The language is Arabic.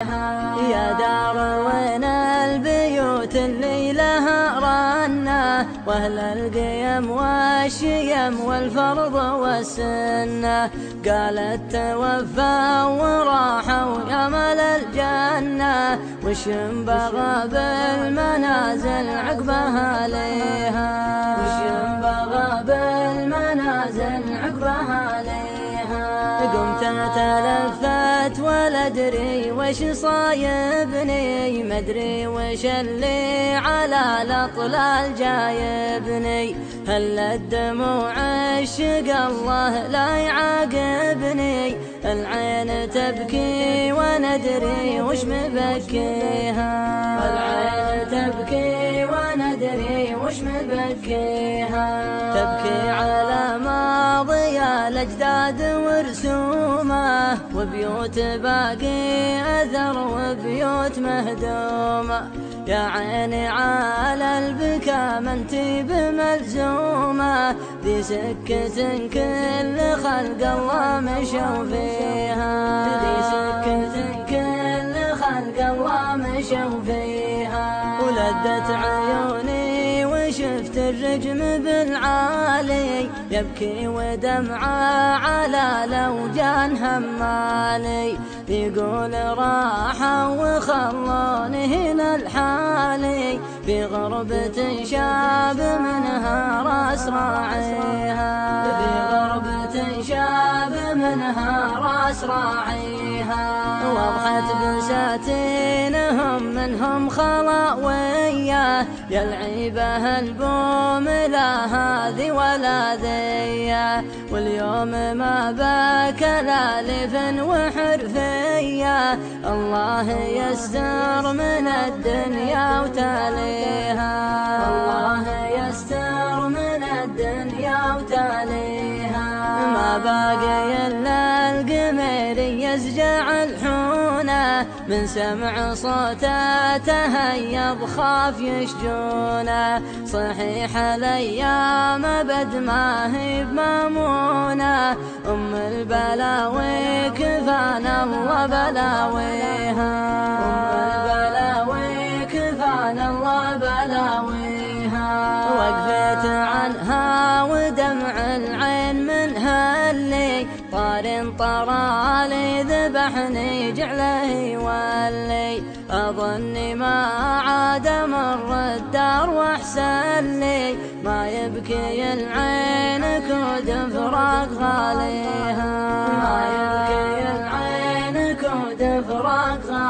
يا دار وين البيوت اللي لها رنة، واهل القيم والشيم والفرض والسنة، قالت توفى وراحوا يا مل الجنة، وش بغى بالمنازل عقبها ليها، وش بغى بالمنازل عقبها ليها. قمت تلفت ولا ادري وش صايبني، مدري وش اللي على الاطلال جايبني، هل الدموع عشق الله لا يعاقبني، العين تبكي وندري وش مبكيها، العين تبكي وندري وش مبكيها، تبكي على ماضي الأجداد ورسومه، وبيوت باقي أثر وبيوت مهدومة، يا عيني على البكا ما انتي بملزومة، ذي سكة كل خلق الله مشوا فيها، ذي سكة كل خلق الله مشوا فيها، ولدت عيوني وشفت الرجم بالعالي، يبكي ودمعه على لوجان همالي، يقول راحوا وخلوني هنا الحالي، في غربة شاب منها راس راعيها، في غربة شاب منها راس راعيها، وضحت بساتينهم منهم خلاوية، يا العيبة البوم لا هذه ولا ذي، واليوم ما باك الالف وحرفية، الله يستر من الدنيا وتاليها، الله يستر من الدنيا وتاليها، ما باقي الا القمر يزجع الحونه، من سمع صوته تهيب خاف يشجونه، صحيح الايام بد ما هي بمامونه، ام البلاوي كفانا الله بلاويها، ام البلاوي كفانا الله بلاويها، وقفت عنها ودمع العين منها اللي طار طرالي ذبحني جعله يولي، أظني ما عاد مر الدار واحسن لي، ما يبكي العين كود فراق غاليها، ما يبكي العين كود فراق غاليها.